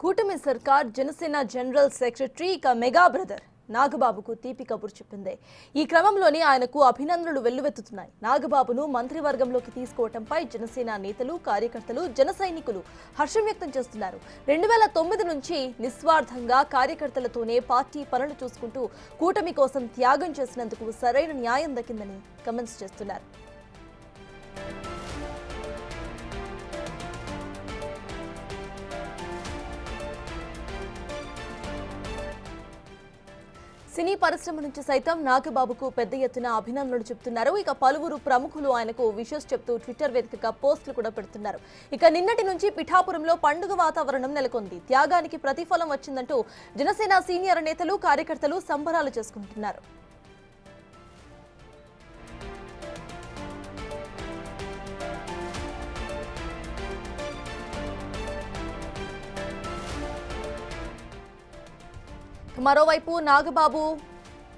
కూటమి సర్కార్ Janasena general secretary mega brother నాగబాబుకు తీపి కబురు చెప్పింది. ఈ క్రమంలోనే ఆయనకు అభినందనలు వెల్లువెత్తుతున్నాయి. నాగబాబును మంత్రివర్గంలోకి తీసుకోవడంపై జనసేన నేతలు, కార్యకర్తలు, జన సైనికులు హర్షం వ్యక్తం చేస్తున్నారు. 2009 నుంచి నిస్వార్థంగా కార్యకర్తలతోనే పార్టీ పనులు చూసుకుంటూ కూటమి కోసం త్యాగం చేసినందుకు సరైన న్యాయం దక్కిందని కామెంట్స్ చేస్తున్నారు. సినీ పరిశ్రమ నుంచి సైతం నాగబాబుకు పెద్ద ఎత్తున అభినందనలు చెప్తున్నారు. ఇక పలువురు ప్రముఖులు ఆయనకు విషెస్ చెప్తూ ట్విట్టర్ వేదికగా పోస్టులు కూడా పెడుతున్నారు. ఇక నిన్నటి నుంచి పిఠాపురంలో పండుగ వాతావరణం నెలకొంది. త్యాగానికి ప్రతిఫలం వచ్చిందంటూ జనసేన సీనియర్ నేతలు, కార్యకర్తలు సంబరాలు చేసుకుంటున్నారు. మరోవైపు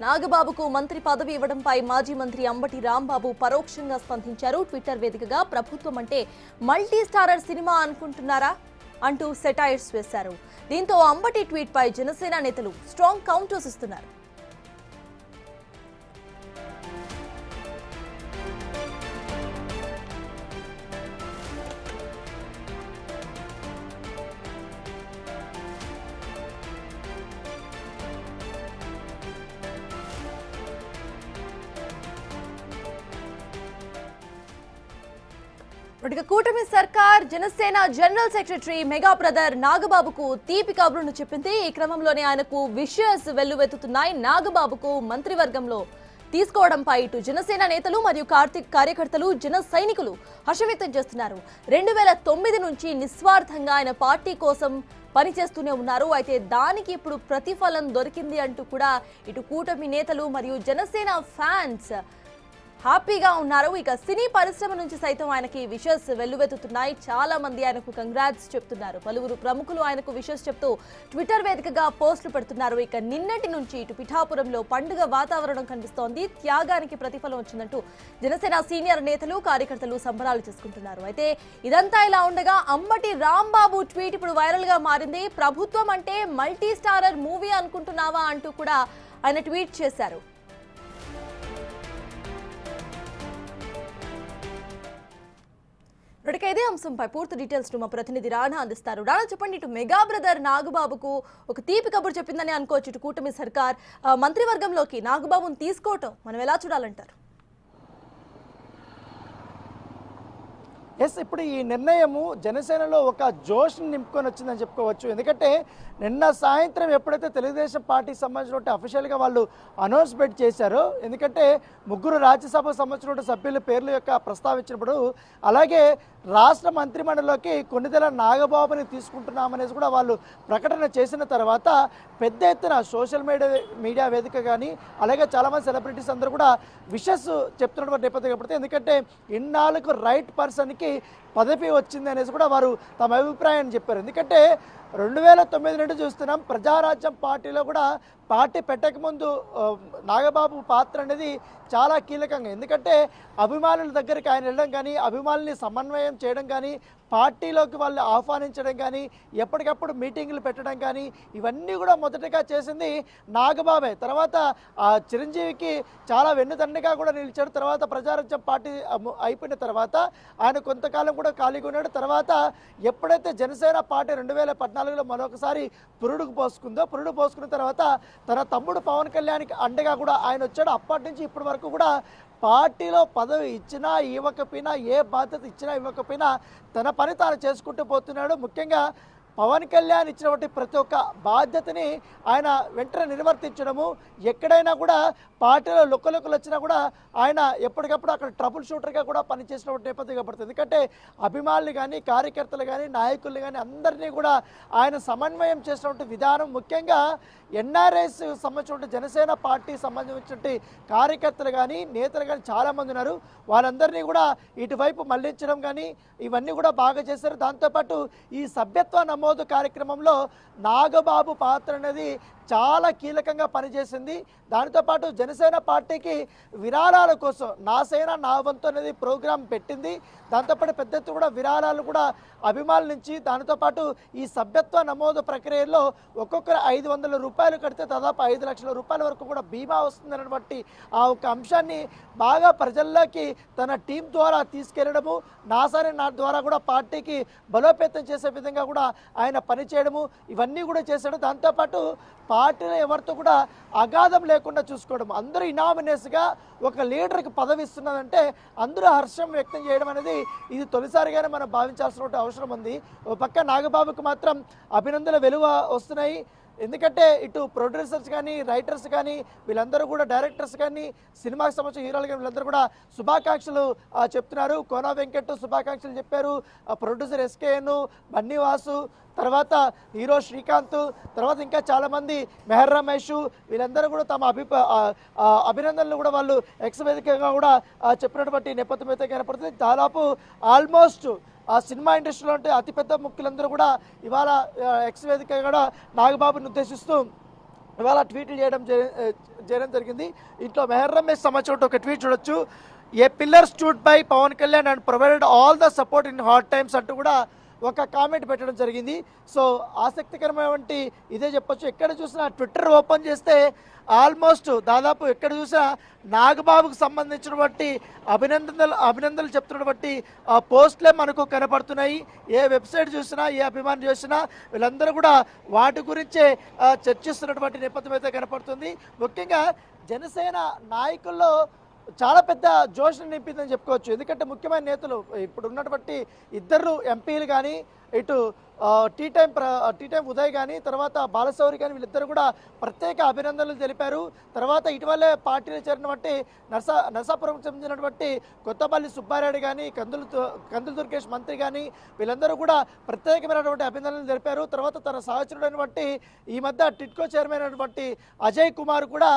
నాగబాబుకు మంత్రి పదవి ఇవ్వడంపై మాజీ మంత్రి అంబటి రాంబాబు పరోక్షంగా స్పందించారు. ట్విట్టర్ వేదికగా ప్రభుత్వం అంటే మల్టీ స్టారర్ సినిమా అనుకుంటున్నారా అంటూ సెటైర్స్ వేశారు. దీంతో అంబటి ట్వీట్ పై జనసేన నేతలు స్ట్రాంగ్ కౌంటర్స్ ఇస్తున్నారు. కూటమి సర్కార్ Janasena general secretary mega brother నాగబాబుకు తీపి కబురును చెప్పింది. ఈ క్రమంలోనే ఆయనకు విషెస్ వెల్లువెత్తుతున్నాయి. నాగబాబుకు మంత్రివర్గంలో తీసుకోవడంపై ఇటు జనసేన నేతలు మరియు కార్యకర్తలు, జన సైనికులు హర్షం వ్యక్తం చేస్తున్నారు. 2009 నుంచి నిస్వార్థంగా ఆయన పార్టీ కోసం పనిచేస్తూనే ఉన్నారు. అయితే దానికి ఇప్పుడు ప్రతిఫలం దొరికింది అంటూ కూడా ఇటు కూటమి నేతలు మరియు జనసేన ఫ్యాన్స్ హ్యాపీగా ఉన్నారు. ఇక సినీ పరిశ్రమ నుంచి సైతం ఆయనకి విషెస్ వెల్లువెత్తుతున్నాయి. చాలా మంది ఆయనకు కంగ్రాట్స్ చెప్తున్నారు. పలువురు ప్రముఖులు ఆయనకు విషెస్ చెప్తూ ట్విట్టర్ వేదికగా పోస్టులు పెడుతున్నారు. ఇక నిన్నటి నుంచి ఇటు పిఠాపురంలో పండుగ వాతావరణం కనిపిస్తోంది. త్యాగానికి ప్రతిఫలం వచ్చిందంటూ జనసేన సీనియర్ నేతలు, కార్యకర్తలు సంబరాలు చేసుకుంటున్నారు. అయితే ఇదంతా ఇలా ఉండగా అంబటి రాంబాబు ట్వీట్ ఇప్పుడు వైరల్ గా మారింది. ప్రభుత్వం అంటే మల్టీ స్టారర్ మూవీ అనుకుంటున్నావా అంటూ కూడా ఆయన ట్వీట్ చేశారు. ఇదే అంశంపై పూర్తి డీటెయిల్స్ మా ప్రతినిధి రాణా అందిస్తారు. రాణా, చెప్పండి, ఇటు మెగా బ్రదర్ నాగబాబుకు ఒక తీపి కబురు చెప్పిందని అనుకోవచ్చు. ఇటు కూటమి సర్కార్ మంత్రివర్గంలోకి నాగబాబును తీసుకోవటం మనం ఎలా చూడాలంటారు? ఇప్పుడు ఈ నిర్ణయము జనసేనలో ఒక జోష్ని నింపుకొని వచ్చిందని చెప్పుకోవచ్చు. ఎందుకంటే నిన్న సాయంత్రం ఎప్పుడైతే తెలుగుదేశం పార్టీకి సంబంధించిన అఫీషియల్గా వాళ్ళు అనౌన్స్మెంట్ చేశారో, ఎందుకంటే ముగ్గురు రాజ్యసభకు సంబంధించిన సభ్యుల పేర్ల యొక్క ప్రస్తావించినప్పుడు, అలాగే రాష్ట్ర మంత్రిమండలిలోకి కొన్నిదెల నాగబాబుని తీసుకుంటున్నామనేసి కూడా వాళ్ళు ప్రకటన చేసిన తర్వాత పెద్ద ఎత్తున సోషల్ మీడియా వేదిక కానీ అలాగే చాలామంది సెలబ్రిటీస్ అందరూ కూడా విషెస్ చెప్తున్నటువంటి నేపథ్యం కాబట్టి, ఎందుకంటే ఇన్నాళ్ళకు రైట్ పర్సన్కి పదవి వచ్చింది అనేసి కూడా వారు తమ అభిప్రాయాన్ని చెప్పారు. ఎందుకంటే 2009 నుండి చూస్తున్నాం, ప్రజారాజ్యం పార్టీలో కూడా పార్టీ పెట్టకముందు నాగబాబు పాత్ర అనేది చాలా కీలకంగా. ఎందుకంటే అభిమానుల దగ్గరికి ఆయన వెళ్ళడం కానీ, అభిమానుల్ని సమన్వయం చేయడం కానీ, పార్టీలోకి వాళ్ళు ఆహ్వానించడం కానీ, ఎప్పటికప్పుడు మీటింగులు పెట్టడం కానీ, ఇవన్నీ కూడా మొదటగా చేసింది నాగబాబే. తర్వాత చిరంజీవికి చాలా వెన్నుదన్నుగా కూడా నిలిచాడు. తర్వాత ప్రజారాజ్యం పార్టీ అయిపోయిన తర్వాత ఆయన కొంతకాలం కూడా ఖాళీగా ఉన్నాడు. తర్వాత ఎప్పుడైతే జనసేన పార్టీ 2014లో మరొకసారి పురుడు పోసుకున్న తర్వాత తన తమ్ముడు పవన్ కళ్యాణ్కి అండగా కూడా ఆయన వచ్చాడు. అప్పటి నుంచి ఇప్పటి వరకు కూడా పార్టీలో పదవి ఇచ్చినా ఇవ్వకపోయినా, ఏ బాధ్యత ఇచ్చినా ఇవ్వకపోయినా తన పని తాను చేసుకుంటూ పోతున్నాడు. ముఖ్యంగా పవన్ కళ్యాణ్ ఇచ్చినటువంటి ప్రతి ఒక్క బాధ్యతని ఆయన వెంటనే నిర్వర్తించడము, ఎక్కడైనా కూడా పార్టీలో లొక్కలొక్కలు వచ్చినా కూడా ఆయన ఎప్పటికప్పుడు అక్కడ ట్రబుల్ షూటర్గా కూడా పనిచేసినటువంటి నేపథ్యం కనబడుతుంది. ఎందుకంటే అభిమానులు కానీ, కార్యకర్తలు కానీ, నాయకులు కానీ అందరినీ కూడా ఆయన సమన్వయం చేసినటువంటి విధానం, ముఖ్యంగా ఎన్ఆర్ఎస్ సంబంధించిన జనసేన పార్టీ సంబంధించిన కార్యకర్తలు కానీ, నేతలు కానీ చాలామంది ఉన్నారు. వాళ్ళందరినీ కూడా ఇటువైపు మళ్లించడం కానీ ఇవన్నీ కూడా బాగా చేశారు. దాంతోపాటు ఈ సభ్యత్వ నమోదు కార్యక్రమంలో నాగబాబు పాత్ర అనేది చాలా కీలకంగా పనిచేసింది. దానితో పాటు జనసేన పార్టీకి విరాళాల కోసం నా సేన నా వంతు అనేది ప్రోగ్రాం పెట్టింది. దాంతోపాటు పెద్ద ఎత్తున కూడా విరాళాలు కూడా అభిమానుల నుంచి, దానితో పాటు ఈ సభ్యత్వ నమోదు ప్రక్రియలో ఒక్కొక్కరు 500 రూపాయలు కడితే దాదాపు 5 లక్షల రూపాయల వరకు కూడా బీమా వస్తుందన్నటువంటి ఆ ఒక అంశాన్ని బాగా ప్రజల్లోకి తన టీం ద్వారా తీసుకెళ్లడము, నాసారి నా ద్వారా కూడా పార్టీకి బలోపేతం చేసే విధంగా కూడా ఆయన పనిచేయడము, ఇవన్నీ కూడా చేశాడు. దాంతోపాటు పార్టీలో ఎవరితో కూడా అగాధం లేకుండా చూసుకోవడం, అందరూ ఇనామినేస్గా ఒక లీడర్కి పదవి ఇస్తున్నదంటే అందరూ హర్షం వ్యక్తం చేయడం అనేది ఇది తొలిసారిగానే మనం భావించాల్సిన అవసరం ఉంది. ఒక పక్క నాగబాబుకు మాత్రం అభినందనలు వెలువ వస్తున్నాయి. ఎందుకంటే ఇటు ప్రొడ్యూసర్స్ కానీ, రైటర్స్ కానీ, వీళ్ళందరూ కూడా డైరెక్టర్స్ కానీ, సినిమాకి సంబంధించిన హీరోలు కానీ వీళ్ళందరూ కూడా శుభాకాంక్షలు చెప్తున్నారు. కోన వెంకట్ శుభాకాంక్షలు చెప్పారు, ప్రొడ్యూసర్ ఎస్కేఎన్, బన్నీవాసు, తర్వాత హీరో శ్రీకాంత్, తర్వాత ఇంకా చాలామంది మెహర్ రమేష్, వీళ్ళందరూ కూడా తమ అభినందనలు కూడా వాళ్ళు ఎక్స్ వేదికగా కూడా చెప్పినటువంటి నేపథ్యం అయితే కనపడుతుంది. దాదాపు ఆల్మోస్ట్ ఆ సినిమా ఇండస్ట్రీలో ఉంటే అతిపెద్ద ముఖ్యులందరూ కూడా ఇవాళ ఎక్స్ వేదిక కూడా నాగబాబుని ఉద్దేశిస్తూ ఇవాళ ట్వీట్లు చేయడం జరిగింది. ఇంట్లో మెహర్ రమేష్ సంబంధించిన ఒక ట్వీట్ చూడొచ్చు. A pillar stood by Pawan Kalyan and provided all the support in hard times అంటూ కూడా ఒక కామెంట్ పెట్టడం జరిగింది. సో ఆసక్తికరమైనటువంటి ఇదే చెప్పొచ్చు. ఎక్కడ చూసినా ట్విట్టర్ ఓపెన్ చేస్తే ఆల్మోస్ట్ దాదాపు ఎక్కడ చూసినా నాగబాబుకు సంబంధించినటువంటి అభినందనలు చెప్తున్నటువంటి పోస్టులే మనకు కనపడుతున్నాయి. ఏ వెబ్సైట్ చూసినా, ఏ అభిమాని చూసినా వీళ్ళందరూ కూడా వాటి గురించే చర్చిస్తున్నటువంటి నేపథ్యం అయితే కనపడుతుంది. ముఖ్యంగా జనసేన నాయకుల్లో చాలా పెద్ద జోష్ని నింపిందని చెప్పుకోవచ్చు. ఎందుకంటే ముఖ్యమైన నేతలు ఇప్పుడు ఉన్నటువంటి ఇద్దరు ఎంపీలు కానీ, ఇటు టీ టైం ఉదయ్ కానీ, తర్వాత బాలశౌరి కానీ, వీళ్ళిద్దరు కూడా ప్రత్యేక అభినందనలు తెలిపారు. తర్వాత ఇటీవలే పార్టీలో చేరినటువంటి నరసాపురం చెందినటువంటి కొత్తపల్లి సుబ్బారెడ్డి కానీ, కందుల దుర్గేష్ మంత్రి కానీ వీళ్ళందరూ కూడా ప్రత్యేకమైనటువంటి అభినందనలు తెలిపారు. తర్వాత తన సహచరుడైనటువంటి ఈ మధ్య టిట్కో చైర్మన్ అయినటువంటి అజయ్ కుమార్ కూడా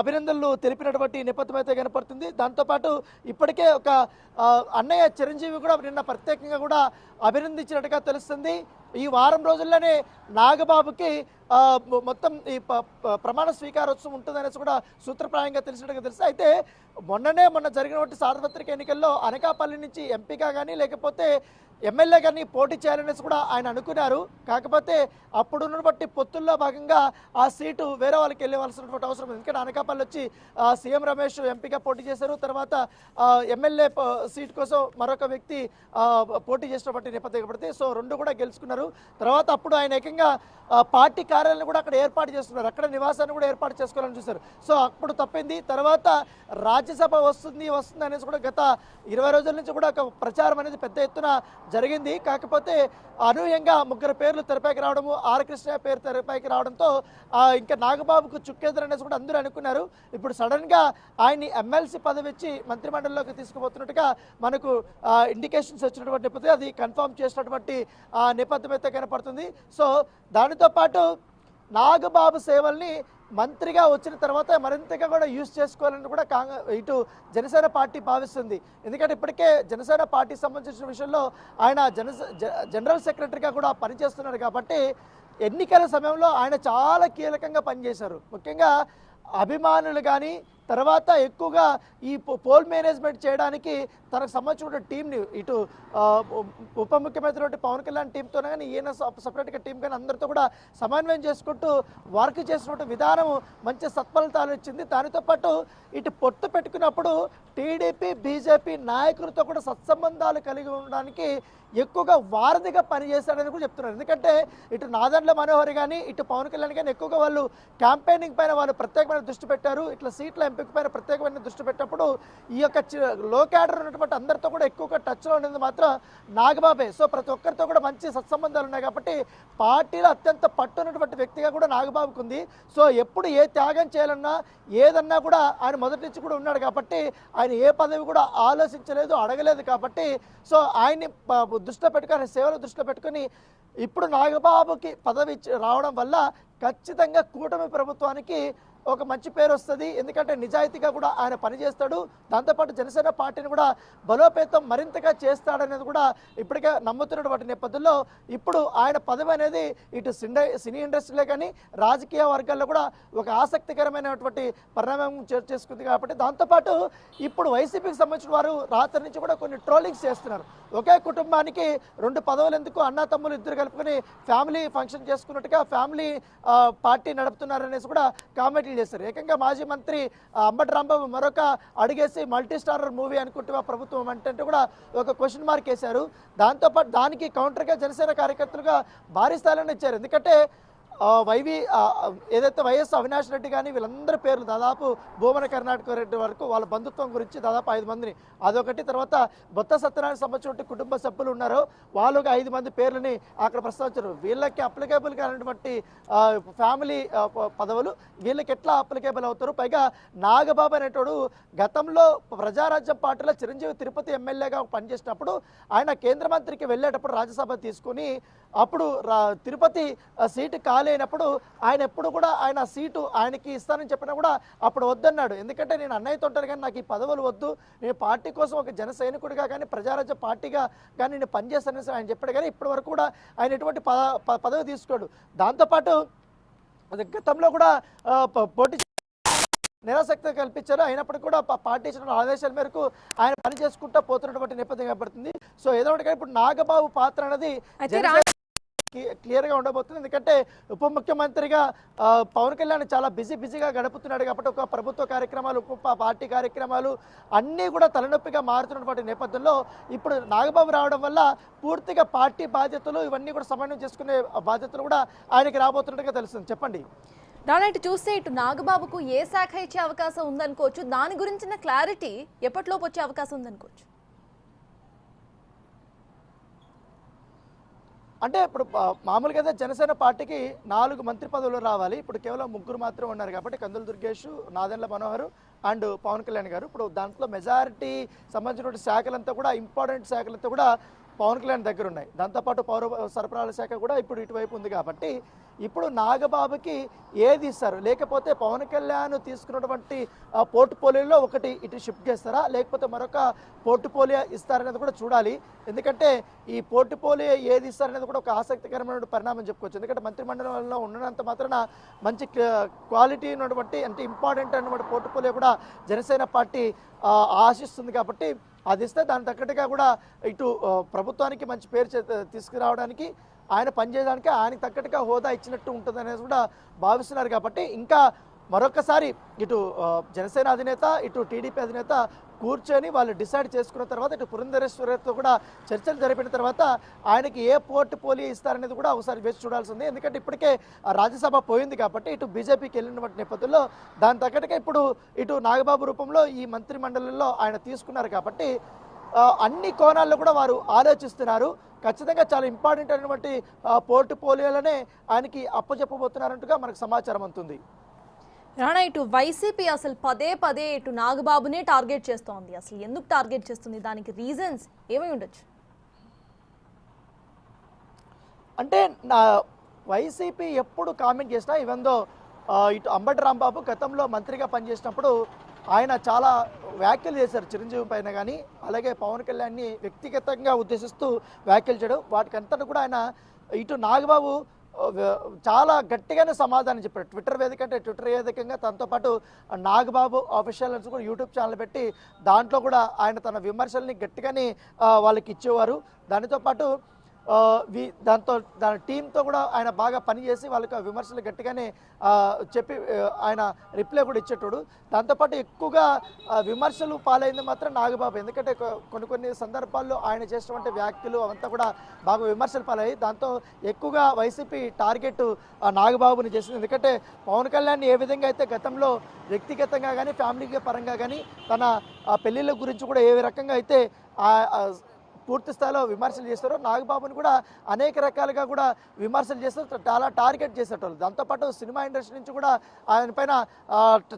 అభినందనలు తెలిపినటువంటి నేపథ్యం అయితే కనపడుతుంది. దాంతోపాటు ఇప్పటికే ఒక అన్నయ్య చిరంజీవి కూడా నిన్న ప్రత్యేకంగా కూడా అభినందించినట్టుగా తెలుస్తుంది. ఈ వారం రోజుల్లోనే నాగబాబుకి మొత్తం ఈ ప్రమాణ స్వీకారోత్సవం ఉంటుందనేసి కూడా సూత్రప్రాయంగా తెలిసినట్టుగా తెలుసు. అయితే మొన్న జరిగినటువంటి సార్వత్రిక ఎన్నికల్లో అనకాపల్లి నుంచి ఎంపీగా కానీ లేకపోతే ఎమ్మెల్యే కానీ పోటీ చేయాలనేసి కూడా ఆయన అనుకున్నారు. కాకపోతే అప్పుడున్నటువంటి పొత్తుల్లో భాగంగా ఆ సీటు వేరే వాళ్ళకి వెళ్ళవలసినటువంటి అవసరం. ఎందుకంటే అనకాపల్లి వచ్చి సీఎం రమేష్ ఎంపీగా పోటీ చేశారు. తర్వాత ఎమ్మెల్యే సీట్ కోసం మరొక వ్యక్తి పోటీ చేసినటువంటి నేపథ్యం పడితే సో రెండు కూడా గెలుచుకున్నారు. తర్వాత అప్పుడు ఆయన ఏకంగా పార్టీ కార్యాలయాన్ని కూడా అక్కడ ఏర్పాటు చేస్తున్నారు, అక్కడ నివాసాన్ని కూడా ఏర్పాటు చేసుకోవాలని చూశారు. సో అప్పుడు తప్పింది. తర్వాత రాజ్యసభ వస్తుంది అనేసి కూడా గత 20 రోజుల నుంచి కూడా ఒక ప్రచారం అనేది పెద్ద ఎత్తున జరిగింది. కాకపోతే అనూహ్యంగా ముగ్గురు పేర్లు తెరపైకి రావడము, ఆర్ కృష్ణ పేరు తెరపైకి రావడంతో ఇంకా నాగబాబుకు చుక్కేదరనేసి కూడా అందరూ అనుకున్నారు. ఇప్పుడు సడన్గా ఆయన్ని ఎమ్మెల్సీ పదవి ఇచ్చి మంత్రిమండలిలోకి తీసుకుపోతున్నట్టుగా మనకు ఇండికేషన్స్ వచ్చినటువంటి నేపథ్యం, అది కన్ఫర్మ్ చేసినటువంటి నేపథ్యం అయితే కనపడుతుంది. సో దానితో పాటు నాగబాబు సేవల్ని మంత్రిగా వచ్చిన తర్వాత మరింతగా కూడా యూజ్ చేసుకోవాలని కూడా ఇటు జనసేన పార్టీ భావిస్తుంది. ఎందుకంటే ఇప్పటికే జనసేన పార్టీ సంబంధించిన విషయంలో ఆయన జనరల్ సెక్రటరీగా కూడా పనిచేస్తున్నారు. కాబట్టి ఎన్నికల సమయంలో ఆయన చాలా కీలకంగా పనిచేశారు. ముఖ్యంగా అభిమానులు కానీ, తర్వాత ఎక్కువగా ఈ పోల్ మేనేజ్మెంట్ చేయడానికి తనకు సంబంధించిన టీంని ఇటు ఉప ముఖ్యమంత్రి పవన్ కళ్యాణ్ టీంతోనే కానీ, ఈయన సపరేట్గా టీం కానీ అందరితో కూడా సమన్వయం చేసుకుంటూ వర్క్ చేసినట్టు విధానం మంచి సత్ఫలితాలు ఇచ్చింది. దానితో పాటు ఇటు పొత్తు పెట్టుకున్నప్పుడు టీడీపీ బీజేపీ నాయకులతో కూడా సత్సంబంధాలు కలిగి ఉండడానికి ఎక్కువగా వారధిగా పనిచేస్తాడని కూడా చెప్తున్నారు. ఎందుకంటే ఇటు నాదెండ్ల మనోహర్ కానీ, ఇటు పవన్ కళ్యాణ్ కానీ ఎక్కువగా వాళ్ళు క్యాంపెయినింగ్ పైన వాళ్ళు ప్రత్యేకమైన దృష్టి పెట్టారు. ఇట్లా సీట్ల ఎంపిక పైన ప్రత్యేకమైన దృష్టి పెట్టినప్పుడు ఈ యొక్క లో క్యాడర్ ఉన్నటువంటి అందరితో కూడా ఎక్కువగా టచ్లో ఉండేది మాత్రం నాగబాబే. సో ప్రతి ఒక్కరితో కూడా మంచి సత్సంబంధాలు ఉన్నాయి. కాబట్టి పార్టీలో అత్యంత పట్టున్నటువంటి వ్యక్తిగా కూడా నాగబాబుకు ఉంది. సో ఎప్పుడు ఏ త్యాగం చేయాలన్నా ఏదన్నా కూడా ఆయన మొదటి నుంచి కూడా ఉన్నాడు. కాబట్టి ఆయన ఏ పదవి కూడా ఆలోచించలేదు, అడగలేదు. కాబట్టి సో ఆయన్ని దృష్టిలో పెట్టుకొని, సేవలు దృష్టిలో పెట్టుకొని ఇప్పుడు నాగబాబుకి పదవి రావడం వల్ల ఖచ్చితంగా కూటమి ప్రభుత్వానికి ఒక మంచి పేరు వస్తుంది. ఎందుకంటే నిజాయితీగా కూడా ఆయన పనిచేస్తాడు. దాంతోపాటు జనసేన పార్టీని కూడా బలోపేతం మరింతగా చేస్తాడనేది కూడా ఇప్పటికే నమ్ముతున్నటువంటి నేపథ్యంలో ఇప్పుడు ఆయన పదవి అనేది ఇటు సినీ ఇండస్ట్రీలో కానీ రాజకీయ వర్గాల్లో కూడా ఒక ఆసక్తికరమైనటువంటి పరిణామం చేసుకుంది. కాబట్టి దాంతోపాటు ఇప్పుడు వైసీపీకి సంబంధించిన వారు రాత్రి నుంచి కూడా కొన్ని ట్రోలింగ్స్ చేస్తున్నారు. ఒకే కుటుంబానికి 2 పదవులు ఎందుకు, అన్నా తమ్ములు ఇద్దరు కలుపుకొని ఫ్యామిలీ ఫంక్షన్ చేసుకున్నట్టుగా ఫ్యామిలీ పార్టీ నడుపుతున్నారనేసి కూడా కామెంట్లు చేస్తారు. ఏకంగా మాజీ మంత్రి అంబటి రాంబాబు మరొక అడిగేసి మల్టీ స్టారర్ మూవీ అనుకుంటే ప్రభుత్వం అంటే కూడా ఒక క్వశ్చన్ మార్క్ వేశారు. దాంతోపాటు దానికి కౌంటర్గా జనసేన కార్యకర్తలుగా భారీ స్థాయిలో ఇచ్చారు. ఎందుకంటే ఏదైతే వైఎస్ అవినాష్ రెడ్డి కానీ వీళ్ళందరి పేర్లు దాదాపు భూమన కర్ణాటక రెడ్డి వరకు వాళ్ళ బంధుత్వం గురించి దాదాపు 5 మందిని, అదొకటి తర్వాత బొత్త సత్యనారాయణ సంబంధించిన కుటుంబ సభ్యులు ఉన్నారో వాళ్ళు 5 మంది పేర్లని అక్కడ ప్రస్తావించారు. వీళ్ళకి అప్లికేబుల్ కానటువంటి ఫ్యామిలీ పదవులు వీళ్ళకి ఎట్లా అప్లికేబుల్ అవుతారు? పైగా నాగబాబు అనేటోడు గతంలో ప్రజారాజ్యం పార్టీలో చిరంజీవి తిరుపతి ఎమ్మెల్యేగా పనిచేసినప్పుడు ఆయన కేంద్ర మంత్రికి వెళ్ళేటప్పుడు రాజ్యసభ తీసుకుని అప్పుడు తిరుపతి సీటు ఖాళీ ఆయన ఎప్పుడు కూడా ఆయన సీటు ఆయనకి ఇస్తానని చెప్పినా కూడా అప్పుడు వద్దన్నాడు. ఎందుకంటే నేను అన్నయ్యతో ఉంటాను కానీ నాకు ఈ పదవులు వద్దు, నేను పార్టీ కోసం ఒక జన సైనికుడిగా కానీ ప్రజారాజ్య పార్టీగా కానీ నేను పనిచేస్తానని ఆయన చెప్పాడు. కానీ ఇప్పటి వరకు కూడా ఆయన ఎటువంటి పదవి తీసుకోడు. దాంతోపాటు గతంలో కూడా పోటీ నిరాసక్తి కల్పించారు. అయినప్పటికీ కూడా పార్టీ ఇచ్చిన ఆదేశాల మేరకు ఆయన పని చేసుకుంటూ పోతున్నటువంటి నేపథ్యం కనబడుతుంది. సో ఏదో ఒకటి ఇప్పుడు నాగబాబు పాత్ర అనేది క్లియర్గా ఉండబోతుంది. ఎందుకంటే ఉప ముఖ్యమంత్రిగా పవన్ కళ్యాణ్ చాలా బిజీగా గడుపుతున్నాడు కాబట్టి ఒక ప్రభుత్వ కార్యక్రమాలు, ఉప పార్టీ కార్యక్రమాలు అన్నీ కూడా తలనొప్పిగా మారుతున్నటువంటి నేపథ్యంలో ఇప్పుడు నాగబాబు రావడం వల్ల పూర్తిగా పార్టీ బాధ్యతలు ఇవన్నీ కూడా సమన్వయం చేసుకునే బాధ్యతలు కూడా ఆయనకి రాబోతున్నట్టుగా తెలుస్తుంది. చెప్పండి. రానట్టు చూస్తే ఇటు నాగబాబుకు ఏ శాఖ ఇచ్చే అవకాశం ఉందనుకోవచ్చు, దాని గురించిన క్లారిటీ ఎప్పటిలోపు వచ్చే అవకాశం ఉందనుకోవచ్చు? అంటే ఇప్పుడు మామూలుగా అయితే జనసేన పార్టీకి 4 మంత్రి పదవులు రావాలి. ఇప్పుడు కేవలం 3 మాత్రం ఉన్నారు కాబట్టి కందుల దుర్గేష్, నాదెండ్ల మనోహర్ అండ్ పవన్ కళ్యాణ్ గారు. ఇప్పుడు దాంట్లో మెజారిటీ సంబంధించిన శాఖలంతా కూడా ఇంపార్టెంట్ శాఖలంతా కూడా పవన్ కళ్యాణ్ దగ్గర ఉన్నాయి. దాంతోపాటు పౌర సరఫరాల శాఖ కూడా ఇప్పుడు ఇటువైపు ఉంది. కాబట్టి ఇప్పుడు నాగబాబుకి ఏది ఇస్తారు, లేకపోతే పవన్ కళ్యాణ్ తీసుకున్నటువంటి పోర్ట్ఫోలియోలో ఒకటి ఇటు షిఫ్ట్ చేస్తారా, లేకపోతే మరొక పోర్ట్ఫోలియో ఇస్తారనేది కూడా చూడాలి. ఎందుకంటే ఈ పోర్ట్ఫోలియో ఏది ఇస్తారనేది కూడా ఒక ఆసక్తికరమైన పరిణామం చెప్పుకోవచ్చు. ఎందుకంటే మంత్రిమండలంలో ఉన్నంత మాత్రాన మంచి క్వాలిటీ ఉన్నటువంటి అంటే ఇంపార్టెంట్ అన్నటువంటి పోర్ట్ఫోలియో కూడా జనసేన పార్టీ ఆశిస్తుంది. కాబట్టి అది ఇస్తే దాని తగ్గట్టుగా కూడా ఇటు ప్రభుత్వానికి మంచి పేరు తీసుకురావడానికి, ఆయన పనిచేయడానికి ఆయనకు తగ్గట్టుగా హోదా ఇచ్చినట్టు ఉంటుంది అనేది కూడా భావిస్తున్నారు. కాబట్టి ఇంకా మరొకసారి ఇటు జనసేన అధినేత, ఇటు టీడీపీ అధినేత కూర్చొని వాళ్ళు డిసైడ్ చేసుకున్న తర్వాత ఇటు పురంధరేశ్వరితో కూడా చర్చలు జరిపిన తర్వాత ఆయనకి ఏ పోర్ట్ఫోలియో ఇస్తారనేది కూడా ఒకసారి వేసి చూడాల్సింది. ఎందుకంటే ఇప్పటికే రాజ్యసభ పోయింది కాబట్టి ఇటు బీజేపీకి వెళ్ళినటువంటి నేపథ్యంలో దాని తగ్గట్టుగా ఇప్పుడు ఇటు నాగబాబు రూపంలో ఈ మంత్రి మండలిలో ఆయన తీసుకున్నారు. కాబట్టి అన్ని కోణాల్లో కూడా వారు ఆలోచిస్తున్నారు. ఖచ్చితంగా చాలా ఇంపార్టెంట్ అయినటువంటి పోర్ట్ఫోలియోలనే ఆయనకి అప్పచెప్పబోతున్నారంటగా మనకు సమాచారం అందుతుంది. రాణా, ఇటు వైసీపీ అసలు పదే ఇటు నాగబాబునే టార్గెట్ చేస్తోంది. అసలు ఎందుకు టార్గెట్ చేస్తుంది? దానికి రీజన్స్ ఏమై ఉండొచ్చు? అంటే వైసీపీ ఎప్పుడు కామెంట్ చేసినా ఈవెందో ఇటు అంబటి రాంబాబు గతంలో మంత్రిగా పనిచేసినప్పుడు ఆయన చాలా వ్యాఖ్యలు చేశారు చిరంజీవి పైన కానీ, అలాగే పవన్ కళ్యాణ్ని వ్యక్తిగతంగా ఉద్దేశిస్తూ వ్యాఖ్యలు చేయడం, వాటికంతా కూడా ఆయన ఇటు నాగబాబు చాలా గట్టిగానే సమాధానం చెప్పాడు. ట్విట్టర్ వేదికంగా తనతో పాటు నాగబాబు ఆఫీషియల్ కూడా యూట్యూబ్ ఛానల్ పెట్టి దాంట్లో కూడా ఆయన తన విమర్శల్ని గట్టిగానే వాళ్ళకి ఇచ్చేవారు. దానితో పాటు దాని టీంతో కూడా ఆయన బాగా పనిచేసి వాళ్ళకి విమర్శలు గట్టిగానే చెప్పి ఆయన రిప్లై కూడా ఇచ్చేటోడు. దాంతోపాటు ఎక్కువగా విమర్శలు పాలైంది మాత్రం నాగబాబు. ఎందుకంటే కొన్ని సందర్భాల్లో ఆయన చేసినటువంటి వ్యాఖ్యలు అవంతా కూడా బాగా విమర్శలు పాలయ్యాయి. దాంతో ఎక్కువగా వైసీపీ టార్గెట్ నాగబాబుని చేసింది. ఎందుకంటే పవన్ కళ్యాణ్ ఏ విధంగా అయితే గతంలో వ్యక్తిగతంగా కానీ ఫ్యామిలీ పరంగా కానీ తన పెళ్ళిళ్ళ గురించి కూడా ఏ రకంగా అయితే పూర్తి స్థాయిలో విమర్శలు చేస్తారు. నాగబాబుని కూడా అనేక రకాలుగా కూడా విమర్శలు చేస్తారు, చాలా టార్గెట్ చేసేటోళ్ళు. దాంతోపాటు సినిమా ఇండస్ట్రీ నుంచి కూడా ఆయన పైన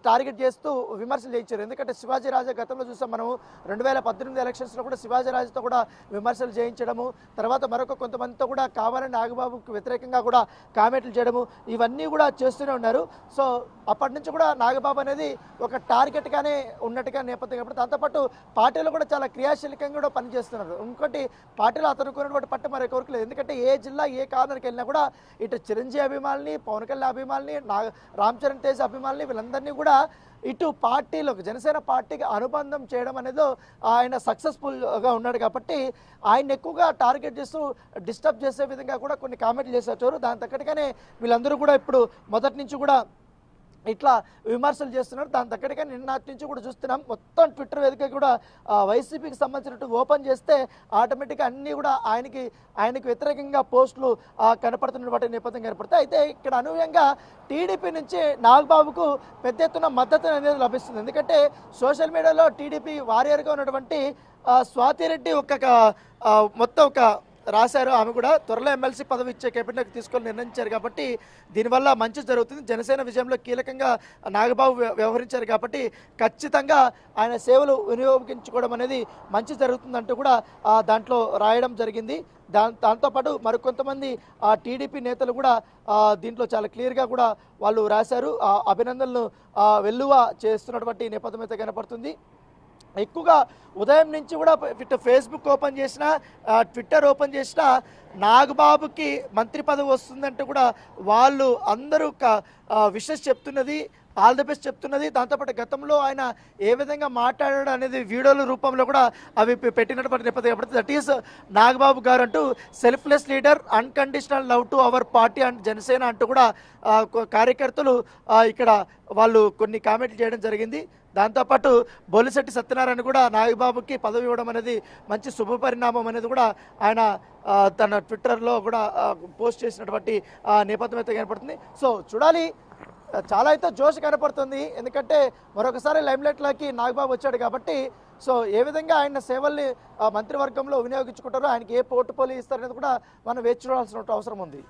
టార్గెట్ చేస్తూ విమర్శలు చేయించారు. ఎందుకంటే శివాజీ రాజా గతంలో చూసాం మనం 2018 ఎలక్షన్స్లో కూడా శివాజీ రాజుతో కూడా విమర్శలు చేయించడము, తర్వాత మరొక కొంతమందితో కూడా కావాలని నాగబాబుకు వ్యతిరేకంగా కూడా కామెంట్లు చేయడము, ఇవన్నీ కూడా చేస్తూనే ఉన్నారు. సో అప్పటి నుంచి కూడా నాగబాబు అనేది ఒక టార్గెట్గానే ఉన్నట్టుగా నేపథ్యం కాబట్టి దాంతోపాటు పార్టీలో కూడా చాలా క్రియాశీలకంగా కూడా పనిచేస్తున్నారు. ఇంకోటి పార్టీలో అతనుకున్నటువంటి పట్టు మరి ఎవరికి లేదు. ఎందుకంటే ఏ జిల్లా ఏ కార్నర్కి వెళ్ళినా కూడా ఇటు చిరంజీవి అభిమానుల్ని, పవన్ కళ్యాణ్ అభిమానుల్ని, రామ్ చరణ్ తేజ్ అభిమానుల్ని వీళ్ళందరినీ కూడా ఇటు పార్టీలోకి జనసేన పార్టీకి అనుబంధం చేయడం అనేది ఆయన సక్సెస్ఫుల్గా ఉన్నాడు కాబట్టి ఆయన ఎక్కువగా టార్గెట్ చేస్తూ డిస్టర్బ్ చేసే విధంగా కూడా కొన్ని కామెంట్లు చేసేవారు. దాని తగ్గట్టుగానే వీళ్ళందరూ కూడా ఇప్పుడు మొదటి నుంచి కూడా ఇట్లా విమర్శలు చేస్తున్నారు. దాని దగ్గరగా నిన్నటి నుంచి కూడా చూస్తున్నాం. మొత్తం ట్విట్టర్ వేదిక కూడా వైసీపీకి సంబంధించినట్టు ఓపెన్ చేస్తే ఆటోమేటిక్గా అన్నీ కూడా ఆయనకు వ్యతిరేకంగా పోస్టులు కనపడుతున్నటువంటి నేపథ్యం కనపడతాయి. అయితే ఇక్కడ అనూహ్యంగా టీడీపీ నుంచి నాగబాబుకు పెద్ద ఎత్తున మద్దతు అనేది లభిస్తుంది. ఎందుకంటే సోషల్ మీడియాలో టీడీపీ వారియర్గా ఉన్నటువంటి స్వాతిరెడ్డి మొత్తం రాశారు. ఆమె కూడా త్వరలో ఎమ్మెల్సీ పదవి ఇచ్చే కేబినెట్ తీసుకొని నిర్ణయించారు కాబట్టి దీనివల్ల మంచి జరుగుతుంది. జనసేన విజయంలో కీలకంగా నాగబాబు వ్యవహరించారు కాబట్టి ఖచ్చితంగా ఆయన సేవలు వినియోగించుకోవడం అనేది మంచి జరుగుతుందంటూ కూడా దాంట్లో రాయడం జరిగింది. దాంతోపాటు మరికొంతమంది టీడీపీ నేతలు కూడా దీంట్లో చాలా క్లియర్గా కూడా వాళ్ళు రాశారు. అభినందనలు వెల్లువ చేస్తున్నటువంటి నేపథ్యం అయితే కనపడుతుంది. ఎక్కువగా ఉదయం నుంచి కూడా ఇటు ఫేస్బుక్ ఓపెన్ చేసిన, ట్విట్టర్ ఓపెన్ చేసిన నాగబాబుకి మంత్రి పదవి వస్తుందంటే కూడా వాళ్ళు అందరూ విషెస్ చెప్తున్నది, ఆల్ ది బెస్ట్ చెప్తున్నది. దాంతోపాటు గతంలో ఆయన ఏ విధంగా మాట్లాడాడు అనేది వీడియోల రూపంలో కూడా అవి పెట్టినటువంటి నేపథ్యం కాబట్టి దట్ ఈస్ నాగబాబు గారు అంటూ selfless leader, unconditional love to our party and Janasena అంటూ కూడా కార్యకర్తలు ఇక్కడ వాళ్ళు కొన్ని కామెంట్లు చేయడం జరిగింది. దాంతోపాటు బొలిశెట్టి సత్యనారాయణ కూడా నాగబాబుకి పదవి ఇవ్వడం అనేది మంచి శుభ పరిణామం అనేది కూడా ఆయన తన ట్విట్టర్లో కూడా పోస్ట్ చేసినటువంటి నేపథ్యం అయితే కనపడుతుంది. సో చూడాలి, చాలా అయితే జోష్ కనపడుతుంది. ఎందుకంటే మరొకసారి లైమ్లైట్లోకి నాగబాబు వచ్చాడు కాబట్టి సో ఏ విధంగా ఆయన సేవల్ని మంత్రివర్గంలో వినియోగించుకుంటారో, ఆయనకి ఏ పోర్టుపోలి ఇస్తారనేది కూడా మనం వేచి చూడాల్సిన అవసరం ఉంది.